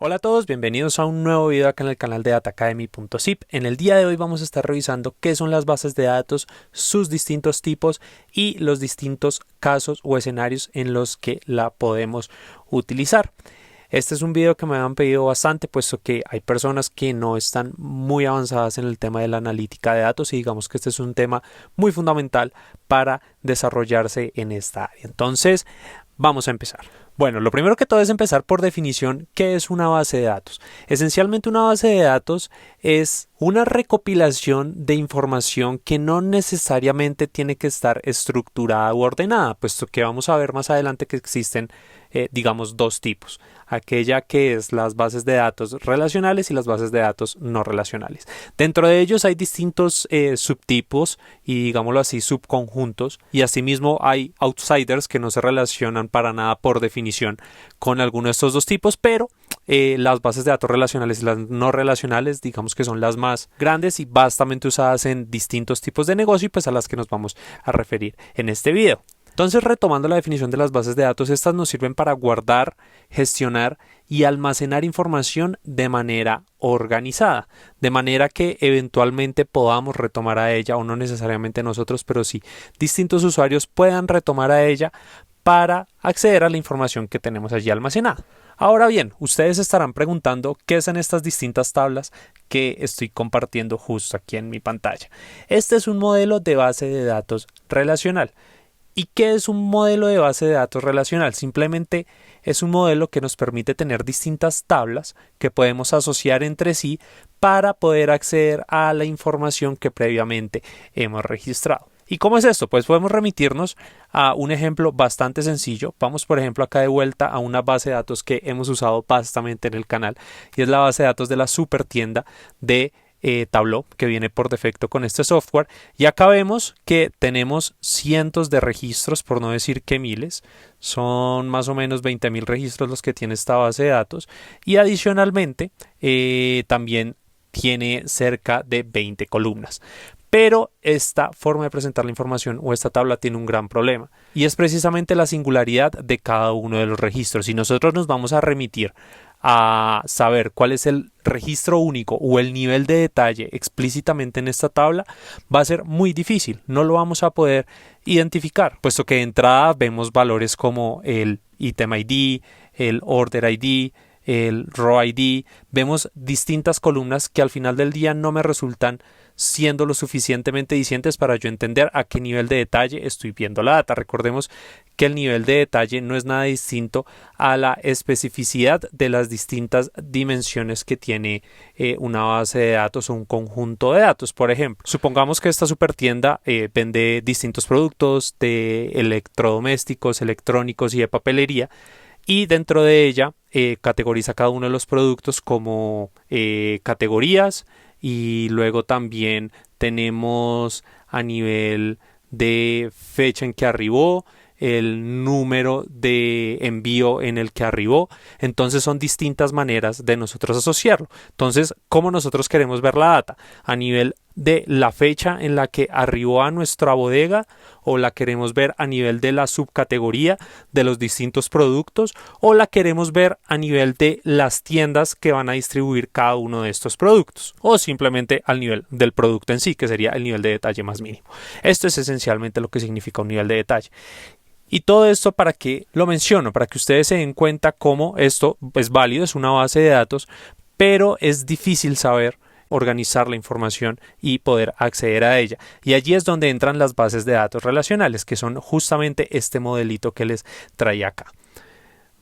Hola a todos, bienvenidos a un nuevo video acá en el canal de DataAcademy.zip. En el día de hoy vamos a estar revisando qué son las bases de datos, sus distintos tipos y los distintos casos o escenarios en los que la podemos utilizar. Este es un video que me han pedido bastante, puesto que hay personas que no están muy avanzadas en el tema de la analítica de datos y digamos que este es un tema muy fundamental para desarrollarse en esta área. Entonces, vamos a empezar. Bueno, lo primero que todo es empezar por definición, ¿qué es una base de datos? Esencialmente una base de datos es una recopilación de información que no necesariamente tiene que estar estructurada u ordenada, puesto que vamos a ver más adelante que existen digamos dos tipos, aquella que es las bases de datos relacionales y las bases de datos no relacionales. Dentro de ellos hay distintos subtipos y digámoslo así subconjuntos, y asimismo hay outsiders que no se relacionan para nada por definición con alguno de estos dos tipos, pero las bases de datos relacionales y las no relacionales digamos que son las más grandes y vastamente usadas en distintos tipos de negocio y pues a las que nos vamos a referir en este video. Entonces, retomando la definición de las bases de datos, estas nos sirven para guardar, gestionar y almacenar información de manera organizada, de manera que eventualmente podamos retomar a ella, o no necesariamente nosotros, pero sí distintos usuarios puedan retomar a ella para acceder a la información que tenemos allí almacenada. Ahora bien, ustedes estarán preguntando qué son estas distintas tablas que estoy compartiendo justo aquí en mi pantalla. Este es un modelo de base de datos relacional. ¿Y qué es un modelo de base de datos relacional? Simplemente es un modelo que nos permite tener distintas tablas que podemos asociar entre sí para poder acceder a la información que previamente hemos registrado. ¿Y cómo es esto? Pues podemos remitirnos a un ejemplo bastante sencillo. Vamos, por ejemplo, acá de vuelta a una base de datos que hemos usado bastante en el canal y es la base de datos de la supertienda de Tableau, que viene por defecto con este software, y acá vemos que tenemos cientos de registros, por no decir que miles, son más o menos 20.000 registros los que tiene esta base de datos, y adicionalmente también tiene cerca de 20 columnas. Pero esta forma de presentar la información o esta tabla tiene un gran problema y es precisamente la singularidad de cada uno de los registros. Si nosotros nos vamos a remitir a saber cuál es el registro único o el nivel de detalle explícitamente en esta tabla, va a ser muy difícil, no lo vamos a poder identificar, puesto que de entrada vemos valores como el item ID, el order ID, el row ID, vemos distintas columnas que al final del día no me resultan siendo lo suficientemente dicientes para yo entender a qué nivel de detalle estoy viendo la data. Recordemos que el nivel de detalle no es nada distinto a la especificidad de las distintas dimensiones que tiene una base de datos o un conjunto de datos. Por ejemplo, supongamos que esta supertienda vende distintos productos de electrodomésticos, electrónicos y de papelería, y dentro de ella categoriza cada uno de los productos como categorías, y luego también tenemos a nivel de fecha en que arribó, el número de envío en el que arribó. Entonces son distintas maneras de nosotros asociarlo. Entonces, ¿cómo nosotros queremos ver la data? ¿A nivel de la fecha en la que arribó a nuestra bodega, o la queremos ver a nivel de la subcategoría de los distintos productos, o la queremos ver a nivel de las tiendas que van a distribuir cada uno de estos productos, o simplemente al nivel del producto en sí, que sería el nivel de detalle más mínimo? Esto es esencialmente lo que significa un nivel de detalle. Y todo esto, ¿para qué lo menciono? Para que ustedes se den cuenta cómo esto es válido, es una base de datos, pero es difícil saber organizar la información y poder acceder a ella. Y allí es donde entran las bases de datos relacionales, que son justamente este modelito que les traía acá.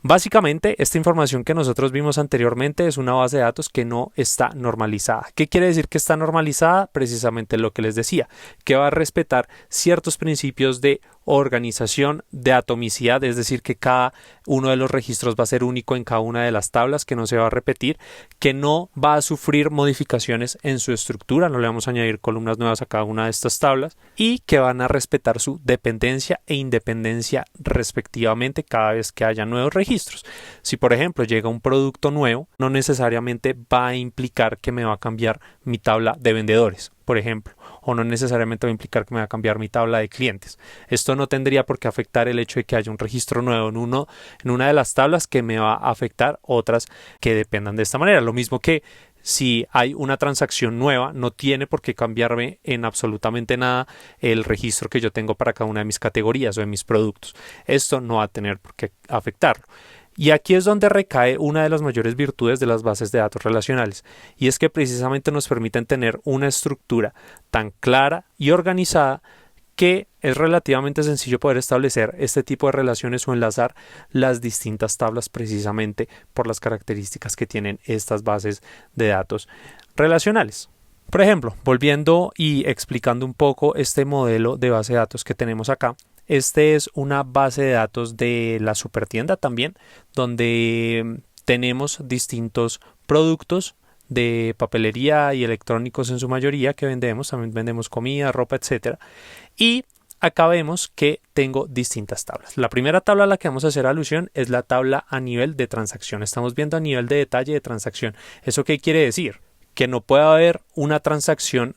Básicamente, esta información que nosotros vimos anteriormente es una base de datos que no está normalizada. ¿Qué quiere decir que está normalizada? Precisamente lo que les decía, que va a respetar ciertos principios de organización, de atomicidad, es decir, que cada uno de los registros va a ser único en cada una de las tablas, que no se va a repetir, que no va a sufrir modificaciones en su estructura, no le vamos a añadir columnas nuevas a cada una de estas tablas, y que van a respetar su dependencia e independencia respectivamente cada vez que haya nuevos registros. Si por ejemplo llega un producto nuevo, no necesariamente va a implicar que me va a cambiar mi tabla de vendedores. por ejemplo, o no necesariamente va a implicar que me va a cambiar mi tabla de clientes. Esto no tendría por qué afectar el hecho de que haya un registro nuevo en una de las tablas que me va a afectar otras que dependan de esta manera. Lo mismo que si hay una transacción nueva, no tiene por qué cambiarme en absolutamente nada el registro que yo tengo para cada una de mis categorías o de mis productos. Esto no va a tener por qué afectarlo. Y aquí es donde recae una de las mayores virtudes de las bases de datos relacionales, y es que precisamente nos permiten tener una estructura tan clara y organizada que es relativamente sencillo poder establecer este tipo de relaciones o enlazar las distintas tablas precisamente por las características que tienen estas bases de datos relacionales. Por ejemplo, volviendo y explicando un poco este modelo de base de datos que tenemos acá, este es una base de datos de la supertienda también, donde tenemos distintos productos de papelería y electrónicos en su mayoría que vendemos. También vendemos comida, ropa, etcétera. Y acá vemos que tengo distintas tablas. La primera tabla a la que vamos a hacer alusión es la tabla a nivel de transacción. Estamos viendo a nivel de detalle de transacción. ¿Eso qué quiere decir? Que no puede haber una transacción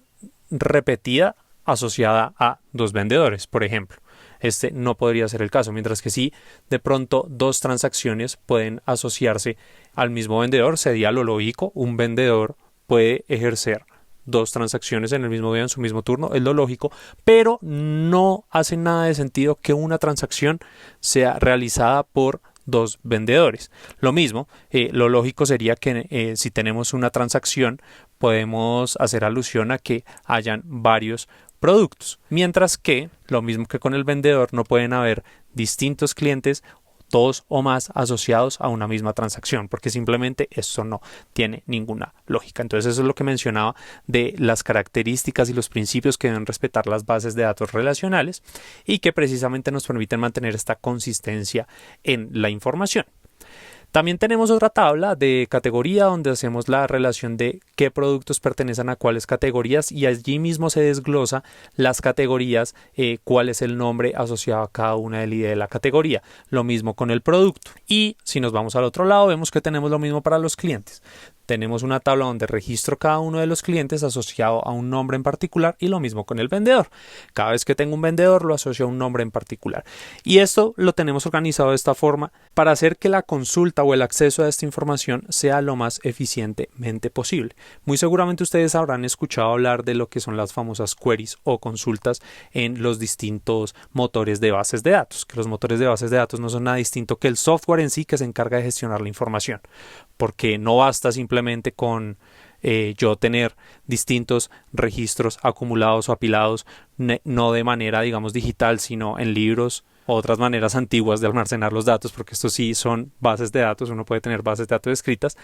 repetida asociada a dos vendedores, por ejemplo. Este no podría ser el caso, mientras que sí, de pronto dos transacciones pueden asociarse al mismo vendedor. Sería lo lógico, un vendedor puede ejercer dos transacciones en el mismo día, en su mismo turno, es lo lógico, pero no hace nada de sentido que una transacción sea realizada por dos vendedores. Lo mismo, lo lógico sería que si tenemos una transacción, podemos hacer alusión a que hayan varios productos, mientras que lo mismo que con el vendedor, no pueden haber distintos clientes, dos o más asociados a una misma transacción, porque simplemente eso no tiene ninguna lógica. Entonces eso es lo que mencionaba de las características y los principios que deben respetar las bases de datos relacionales y que precisamente nos permiten mantener esta consistencia en la información. También tenemos otra tabla de categoría donde hacemos la relación de qué productos pertenecen a cuáles categorías, y allí mismo se desglosa las categorías, cuál es el nombre asociado a cada una del ID de la categoría. Lo mismo con el producto. Y si nos vamos al otro lado, vemos que tenemos lo mismo para los clientes. Tenemos una tabla donde registro cada uno de los clientes asociado a un nombre en particular, y lo mismo con el vendedor. Cada vez que tengo un vendedor lo asocio a un nombre en particular. Y esto lo tenemos organizado de esta forma para hacer que la consulta o el acceso a esta información sea lo más eficientemente posible. Muy seguramente ustedes habrán escuchado hablar de lo que son las famosas queries o consultas en los distintos motores de bases de datos, que los motores de bases de datos no son nada distinto que el software en sí que se encarga de gestionar la información, porque no basta simplemente con yo tener distintos registros acumulados o apilados, no de manera, digamos, digital, sino en libros o otras maneras antiguas de almacenar los datos, porque estos sí son bases de datos. Uno puede tener bases de datos escritas.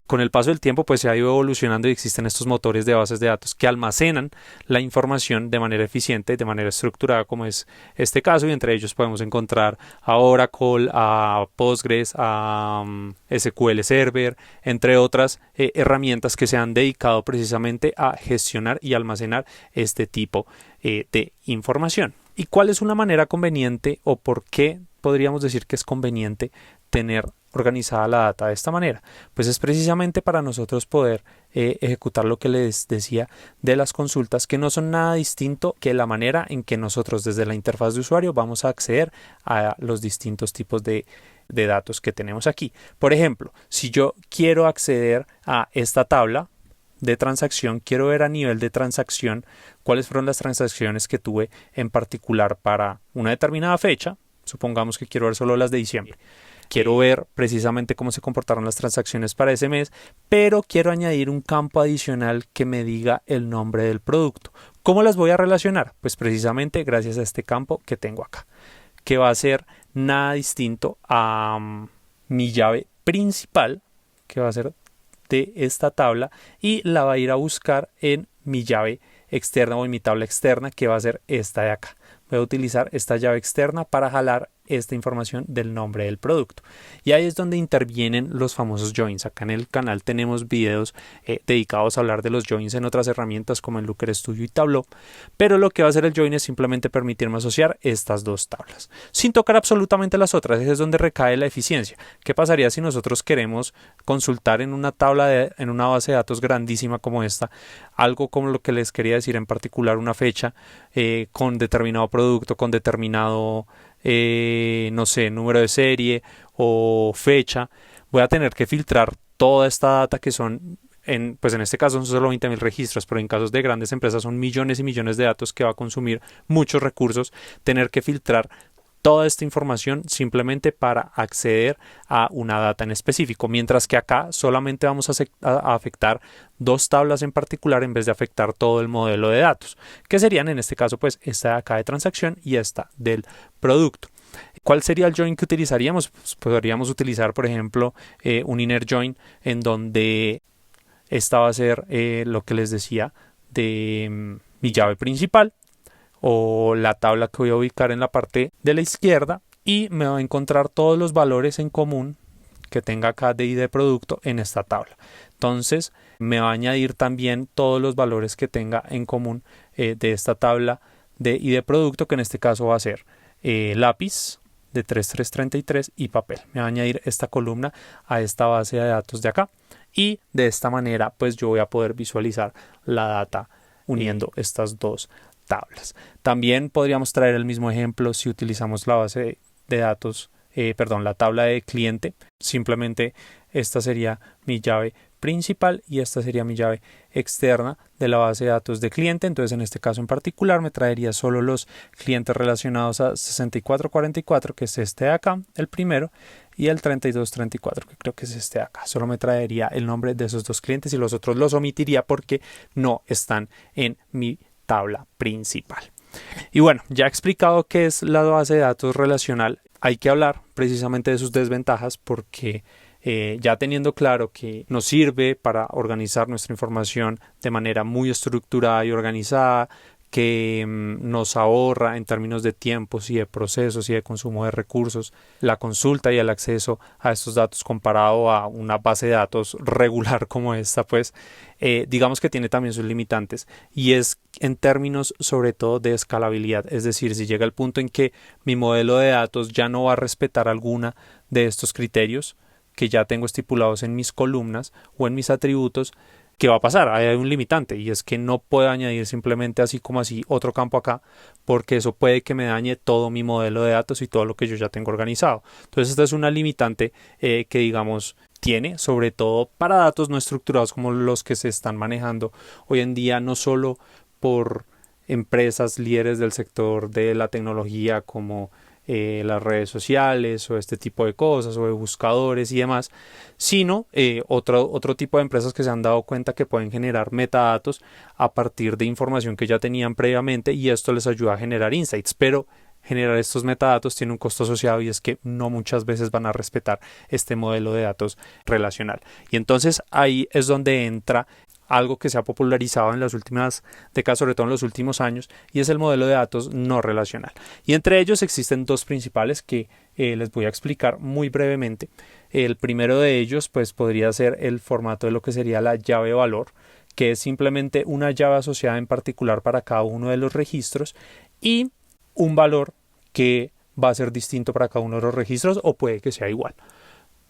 Con el paso del tiempo pues se ha ido evolucionando y existen estos motores de bases de datos que almacenan la información de manera eficiente, de manera estructurada, como es este caso, y entre ellos podemos encontrar a Oracle, a Postgres, a SQL Server, entre otras herramientas que se han dedicado precisamente a gestionar y almacenar este tipo de información. ¿Y cuál es una manera conveniente, o por qué podríamos decir que es conveniente tener organizada la data de esta manera? Pues es precisamente para nosotros poder ejecutar lo que les decía de las consultas, que no son nada distinto que la manera en que nosotros desde la interfaz de usuario vamos a acceder a los distintos tipos de datos que tenemos aquí. Por ejemplo, si yo quiero acceder a esta tabla de transacción, quiero ver a nivel de transacción cuáles fueron las transacciones que tuve en particular para una determinada fecha. Supongamos que quiero ver solo las de diciembre. Quiero ver precisamente cómo se comportaron las transacciones para ese mes, pero quiero añadir un campo adicional que me diga el nombre del producto. ¿Cómo las voy a relacionar? Pues precisamente gracias a este campo que tengo acá, que va a ser nada distinto a mi llave principal, que va a ser de esta tabla, y la va a ir a buscar en mi llave externa o en mi tabla externa, que va a ser esta de acá. Voy a utilizar esta llave externa para jalar esta información del nombre del producto. Y ahí es donde intervienen los famosos joins. Acá en el canal tenemos videos dedicados a hablar de los joins en otras herramientas como en Looker Studio y Tableau, pero lo que va a hacer el join es simplemente permitirme asociar estas dos tablas sin tocar absolutamente las otras. Es donde recae la eficiencia. ¿Qué pasaría si nosotros queremos consultar en una en una base de datos grandísima como esta, algo como lo que les quería decir, en particular una fecha con determinado producto, con determinado no sé, número de serie o fecha? Voy a tener que filtrar toda esta data que son, pues en este caso son solo 20.000 registros, pero en casos de grandes empresas son millones y millones de datos que va a consumir muchos recursos, tener que filtrar toda esta información simplemente para acceder a una data en específico, mientras que acá solamente vamos a afectar dos tablas en particular en vez de afectar todo el modelo de datos, que serían en este caso pues esta de acá de transacción y esta del producto. ¿Cuál sería el join que utilizaríamos? Pues podríamos utilizar, por ejemplo, un inner join en donde esta va a ser lo que les decía de mi llave principal, o la tabla que voy a ubicar en la parte de la izquierda, y me va a encontrar todos los valores en común que tenga acá de ID de producto en esta tabla. Entonces me va a añadir también todos los valores que tenga en común de esta tabla de ID de producto, que en este caso va a ser lápiz de 3333 y papel. Me va a añadir esta columna a esta base de datos de acá, y de esta manera pues yo voy a poder visualizar la data uniendo estas dos tablas. También podríamos traer el mismo ejemplo si utilizamos la base de datos, la tabla de cliente. Simplemente esta sería mi llave principal y esta sería mi llave externa de la base de datos de cliente. Entonces en este caso en particular me traería solo los clientes relacionados a 6444, que es este de acá, el primero, y el 3234, que creo que es este de acá. Solo me traería el nombre de esos dos clientes y los otros los omitiría porque no están en mi tabla principal. Y bueno, ya he explicado qué es la base de datos relacional. Hay que hablar precisamente de sus desventajas, porque ya teniendo claro que nos sirve para organizar nuestra información de manera muy estructurada y organizada, que nos ahorra en términos de tiempos y de procesos y de consumo de recursos, la consulta y el acceso a estos datos comparado a una base de datos regular como esta, pues digamos que tiene también sus limitantes, y es en términos sobre todo de escalabilidad. Es decir, si llega el punto en que mi modelo de datos ya no va a respetar alguna de estos criterios que ya tengo estipulados en mis columnas o en mis atributos, ¿qué va a pasar? Hay un limitante, y es que no puedo añadir simplemente así como así otro campo acá, porque eso puede que me dañe todo mi modelo de datos y todo lo que yo ya tengo organizado. Entonces esta es una limitante que digamos tiene, sobre todo para datos no estructurados como los que se están manejando hoy en día, no solo por empresas líderes del sector de la tecnología como las redes sociales o este tipo de cosas, o de buscadores y demás, sino otro tipo de empresas que se han dado cuenta que pueden generar metadatos a partir de información que ya tenían previamente, y esto les ayuda a generar insights. Pero generar estos metadatos tiene un costo asociado, y es que no muchas veces van a respetar este modelo de datos relacional. Y entonces ahí es donde entra algo que se ha popularizado en las últimas décadas, sobre todo en los últimos años, y es el modelo de datos no relacional. Y entre ellos existen dos principales que les voy a explicar muy brevemente. El primero de ellos pues podría ser el formato de lo que sería la llave valor, que es simplemente una llave asociada en particular para cada uno de los registros, y un valor que va a ser distinto para cada uno de los registros, o puede que sea igual,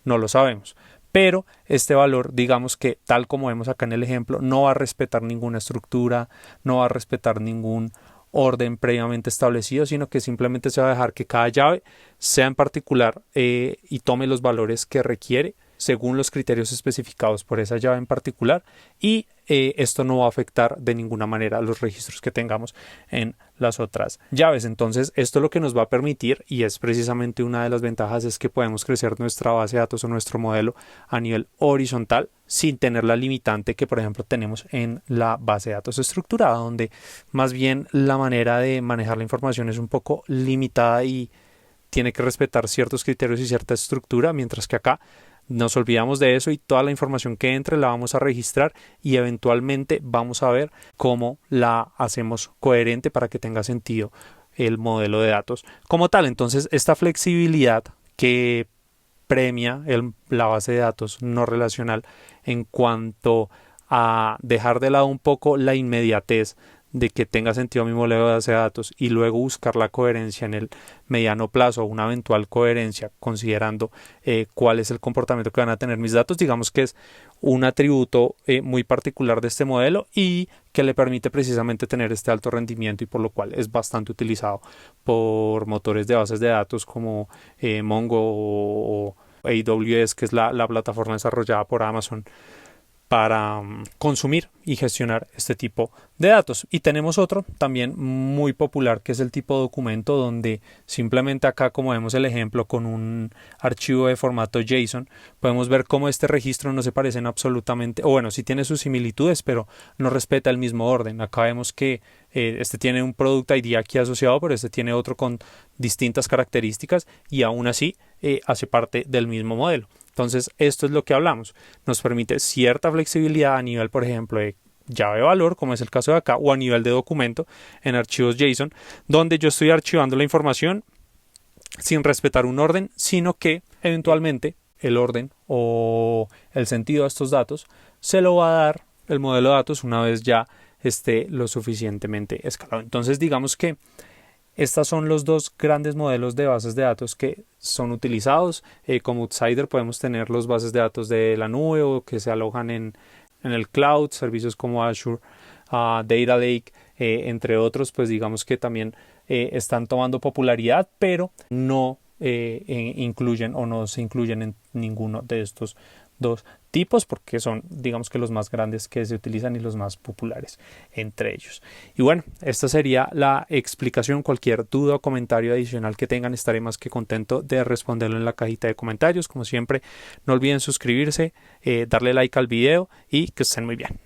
no lo sabemos. Pero este valor, digamos que tal como vemos acá en el ejemplo, no va a respetar ninguna estructura, no va a respetar ningún orden previamente establecido, sino que simplemente se va a dejar que cada llave sea en particular y tome los valores que requiere según los criterios especificados por esa llave en particular, y esto no va a afectar de ninguna manera los registros que tengamos en las otras llaves. Entonces esto lo que nos va a permitir, y es precisamente una de las ventajas, es que podemos crecer nuestra base de datos o nuestro modelo a nivel horizontal sin tener la limitante que por ejemplo tenemos en la base de datos estructurada, donde más bien la manera de manejar la información es un poco limitada y tiene que respetar ciertos criterios y cierta estructura, mientras que acá nos olvidamos de eso y toda la información que entre la vamos a registrar, y eventualmente vamos a ver cómo la hacemos coherente para que tenga sentido el modelo de datos como tal. Entonces, esta flexibilidad que premia la base de datos no relacional en cuanto a dejar de lado un poco la inmediatez de que tenga sentido mi modelo de base de datos y luego buscar la coherencia en el mediano plazo o una eventual coherencia considerando cuál es el comportamiento que van a tener mis datos, digamos que es un atributo muy particular de este modelo y que le permite precisamente tener este alto rendimiento y por lo cual es bastante utilizado por motores de bases de datos como Mongo o AWS, que es la plataforma desarrollada por Amazon para consumir y gestionar este tipo de datos. Y tenemos otro también muy popular que es el tipo documento, donde simplemente acá, como vemos el ejemplo con un archivo de formato JSON, podemos ver cómo este registro no se parecen absolutamente, o bueno, sí tiene sus similitudes, pero no respeta el mismo orden. Acá vemos que este tiene un Product ID aquí asociado, pero este tiene otro con distintas características y aún así hace parte del mismo modelo. Entonces, esto es lo que hablamos. Nos permite cierta flexibilidad a nivel, por ejemplo, de llave de valor, como es el caso de acá, o a nivel de documento en archivos JSON, donde yo estoy archivando la información sin respetar un orden, sino que eventualmente el orden o el sentido de estos datos se lo va a dar el modelo de datos una vez ya esté lo suficientemente escalado. Entonces, digamos que estos son los dos grandes modelos de bases de datos que son utilizados. Como outsider podemos tener los bases de datos de la nube o que se alojan en el cloud, servicios como Azure, Data Lake, entre otros, pues digamos que también están tomando popularidad, pero no incluyen o no se incluyen en ninguno de estos dos tipos porque son, digamos que los más grandes que se utilizan y los más populares entre ellos. Y bueno, esta sería la explicación. Cualquier duda o comentario adicional que tengan, estaré más que contento de responderlo en la cajita de comentarios. Como siempre, no olviden suscribirse, darle like al video y que estén muy bien.